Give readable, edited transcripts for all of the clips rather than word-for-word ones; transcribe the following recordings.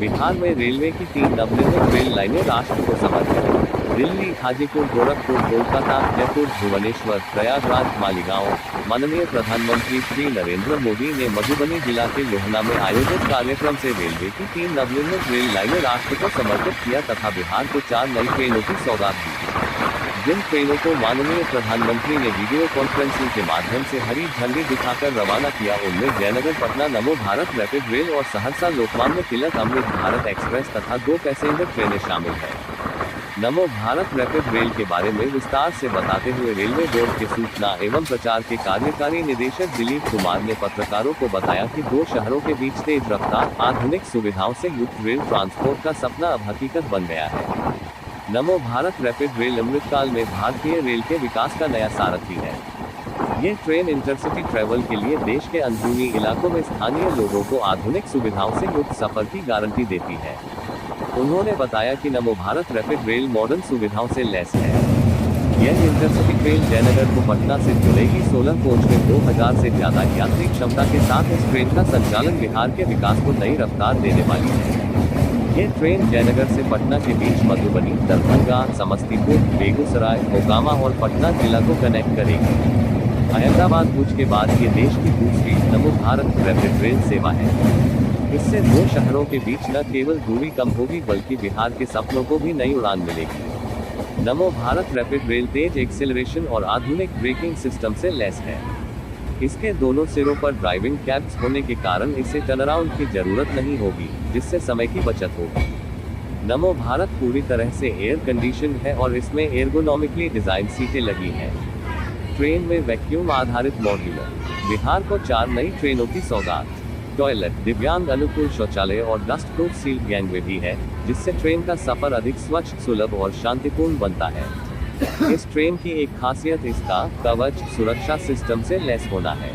बिहार में रेलवे की 3 नवनिर्मित रेल लाइनें राष्ट्र को समर्पित। दिल्ली, हाजीपुर, गोरखपुर, कोलकाता, जयपुर, भुवनेश्वर, प्रयागराज, मालीगांव। माननीय प्रधानमंत्री श्री नरेंद्र मोदी ने मधुबनी जिला के लोहना में आयोजित कार्यक्रम से रेलवे की 3 नवनिर्मित रेल लाइनें राष्ट्र को समर्पित किया तथा बिहार को 4 नई ट्रेनों की सौगात दी। जिन ट्रेनों को माननीय प्रधानमंत्री ने वीडियो कॉन्फ्रेंसिंग के माध्यम से हरी झंडी दिखाकर रवाना किया, उनमें जयनगर पटना नमो भारत रैपिड रेल और सहरसा लोकमान्य तिलक अमृत भारत एक्सप्रेस तथा 2 पैसेंजर ट्रेनें शामिल हैं। नमो भारत रैपिड रेल के बारे में विस्तार से बताते हुए रेलवे बोर्ड के सूचना एवं प्रचार के कार्यकारी निदेशक दिलीप कुमार ने पत्रकारों को बताया कि 2 शहरों के बीच तेज रफ्तार, आधुनिक सुविधाओं से युक्त रेल ट्रांसपोर्ट का सपना अब हकीकत बन गया है। नमो भारत रैपिड रेल अमृतकाल में भारतीय रेल के विकास का नया सारथी है। ये ट्रेन इंटरसिटी ट्रैवल के लिए देश के अंदरूनी इलाकों में स्थानीय लोगों को आधुनिक सुविधाओं से युक्त सफर की गारंटी देती है। उन्होंने बताया कि नमो भारत रैपिड रेल मॉडर्न सुविधाओं से लैस है। यह इंटरसिटी ट्रेन जयनगर को पटना से जुड़ेगी। 16 कोच में 2000 से ज्यादा यात्री क्षमता के साथ इस ट्रेन का संचालन बिहार के विकास को नई रफ्तार देने वाली है। ये ट्रेन जयनगर से पटना के बीच मधुबनी, दरभंगा, समस्तीपुर, बेगूसराय, मोकामा और पटना जिला को कनेक्ट करेगी। अहमदाबाद भुज के बाद ये देश की दूसरी नमो भारत रैपिड रेल सेवा है। इससे 2 शहरों के बीच न केवल दूरी कम होगी बल्कि बिहार के सपनों को भी नई उड़ान मिलेगी। नमो भारत रैपिड रेल तेज एक्सेलरेशन और आधुनिक ब्रेकिंग सिस्टम से लैस है। इसके दोनों सिरों पर ड्राइविंग कैब्स होने के कारण इसे टर्नअराउंड की जरूरत नहीं होगी, जिससे समय की बचत होगी। नमो भारत पूरी तरह से एयर कंडीशन है और इसमें एर्गोनॉमिकली डिजाइन सीटें लगी हैं। ट्रेन में वैक्यूम आधारित मॉड्यूलर। बिहार को 4 नई ट्रेनों की सौगात। टॉयलेट, दिव्यांग अनुकूल शौचालय और डस्ट प्रूफ सील गैंगवे भी है, जिससे ट्रेन का सफर अधिक स्वच्छ, सुलभ और शांतिपूर्ण बनता है। इस ट्रेन की एक खासियत इसका कवच सुरक्षा सिस्टम से लैस होना है।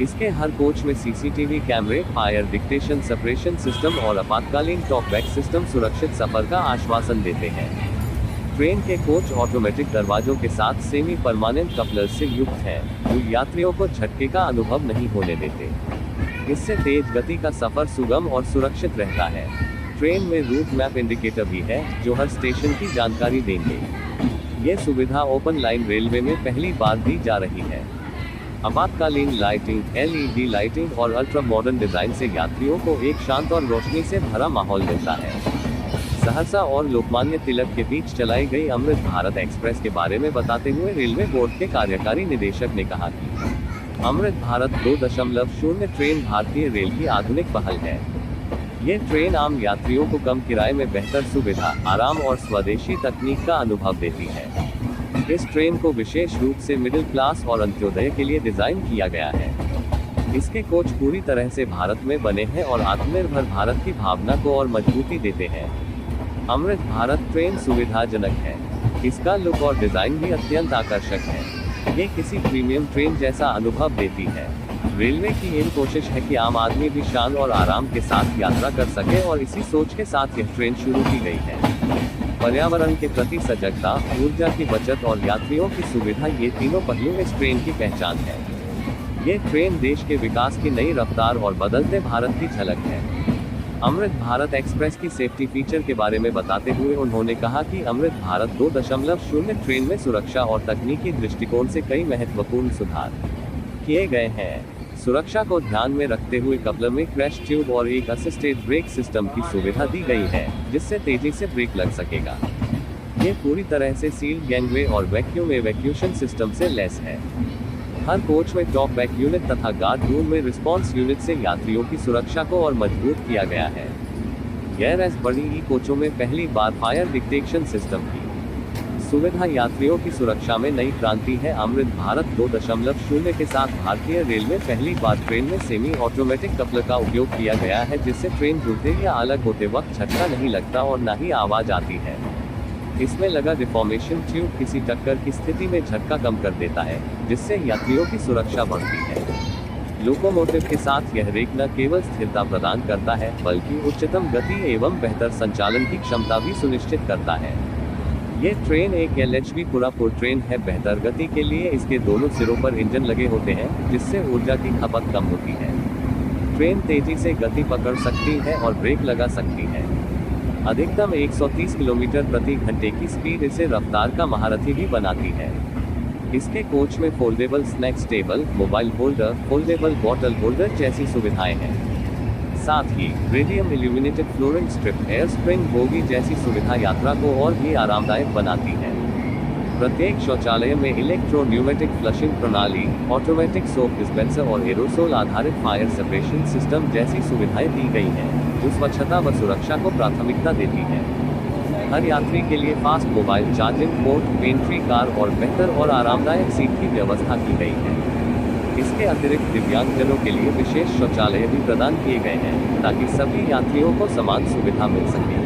इसके हर कोच में सीसीटीवी कैमरे, फायर डिटेक्शन सेपरेशन सिस्टम और आपातकालीन टॉकबैक सिस्टम सुरक्षित सफर का आश्वासन देते हैं। ट्रेन के कोच ऑटोमेटिक दरवाजों के साथ सेमी परमानेंट कपलर्स से युक्त हैं, जो यात्रियों को झटके का अनुभव नहीं होने देते। इससे तेज गति का सफर सुगम और सुरक्षित रहता है। ट्रेन में रूट मैप इंडिकेटर भी है, जो हर स्टेशन की जानकारी देंगे। ये सुविधा ओपन लाइन रेलवे में पहली बार दी जा रही है। आपातकालीन लाइटिंग, एलईडी लाइटिंग और अल्ट्रा मॉडर्न डिजाइन से यात्रियों को एक शांत और रोशनी से भरा माहौल मिलता है। सहरसा और लोकमान्य तिलक के बीच चलाई गई अमृत भारत एक्सप्रेस के बारे में बताते हुए रेलवे बोर्ड के कार्यकारी निदेशक ने कहा कि अमृत भारत 2.0 ट्रेन भारतीय रेल की आधुनिक पहल है। ये ट्रेन आम यात्रियों को कम किराए में बेहतर सुविधा, आराम और स्वदेशी तकनीक का अनुभव देती है। इस ट्रेन को विशेष रूप से मिडिल क्लास और अंत्योदय के लिए डिजाइन किया गया है। इसके कोच पूरी तरह से भारत में बने हैं और आत्मनिर्भर भारत की भावना को और मजबूती देते हैं। अमृत भारत ट्रेन सुविधाजनक है। इसका लुक और डिजाइन भी अत्यंत आकर्षक है। ये किसी प्रीमियम ट्रेन जैसा अनुभव देती है। रेलवे की यह कोशिश है कि आम आदमी भी शान और आराम के साथ यात्रा कर सके और इसी सोच के साथ यह ट्रेन शुरू की गई है। पर्यावरण के प्रति सजगता, ऊर्जा की बचत और यात्रियों की सुविधा, ये तीनों पहलू इस ट्रेन की पहचान है। ये ट्रेन देश के विकास की नई रफ्तार और बदलते भारत की झलक है। अमृत भारत एक्सप्रेस की सेफ्टी फीचर के बारे में बताते हुए उन्होंने कहा कि अमृत भारत 2.0 ट्रेन में सुरक्षा और तकनीकी दृष्टिकोण से कई महत्वपूर्ण सुधार किए गए हैं। सुरक्षा को ध्यान में रखते हुए कपलर में क्रैश ट्यूब और एक असिस्टेड ब्रेक सिस्टम की सुविधा दी गई है, जिससे तेजी से ब्रेक लग सकेगा। ये पूरी तरह से सील्ड गैंगवे और वैक्यूम एवैक्यूएशन सिस्टम से लैस है। हर कोच में टॉक बैक यूनिट तथा गार्ड रूम में रिस्पॉन्स यूनिट से यात्रियों की सुरक्षा को और मजबूत किया गया है। गैर बड़ी ई कोचों में पहली बार फायर डिटेक्शन सिस्टम की सुविधा यात्रियों की सुरक्षा में नई क्रांति है। अमृत भारत 2.0 के साथ भारतीय रेल में पहली बार ट्रेन में सेमी ऑटोमेटिक कपलर का उपयोग किया गया है, जिससे ट्रेन जुड़ते या अलग होते वक्त झटका नहीं लगता और न ही आवाज आती है। इसमें लगा रिफॉर्मेशन ट्यूब किसी टक्कर की स्थिति में झटका कम कर देता है, जिससे यात्रियों की सुरक्षा बढ़ती है। लोकोमोटिव के साथ यह रेक न केवल स्थिरता प्रदान करता है, बल्कि उच्चतम गति एवं बेहतर संचालन की क्षमता भी सुनिश्चित करता है। ये ट्रेन एक LHV पूरापुर ट्रेन है। बेहतर गति के लिए इसके दोनों सिरों पर इंजन लगे होते हैं, जिससे ऊर्जा की खपत कम होती है। ट्रेन तेजी से गति पकड़ सकती है और ब्रेक लगा सकती है। अधिकतम 130 किलोमीटर प्रति घंटे की स्पीड इसे रफ्तार का महारथी भी बनाती है। इसके कोच में foldable snacks table, mobile holder, foldable bottle holder जैसी सुविधाएं हैं। साथ ही radium illuminated flooring strip, air spring bogie जैसी सुविधा यात्रा को और भी आरामदायक बनाती है। प्रत्येक शौचालय में इलेक्ट्रो न्यूमेटिक फ्लशिंग प्रणाली, ऑटोमेटिक सोप डिस्पेंसर और एरोसोल आधारित फायर सेपरेशन सिस्टम जैसी सुविधाएं दी गई हैं, जो स्वच्छता व सुरक्षा को प्राथमिकता देती है। हर यात्री के लिए fast mobile charging port, pantry car और बेहतर और आरामदायक सीट की व्यवस्था की गई है। इसके अतिरिक्त दिव्यांगजनों के लिए विशेष शौचालय भी प्रदान किए गए हैं, ताकि सभी यात्रियों को समान सुविधा मिल सके।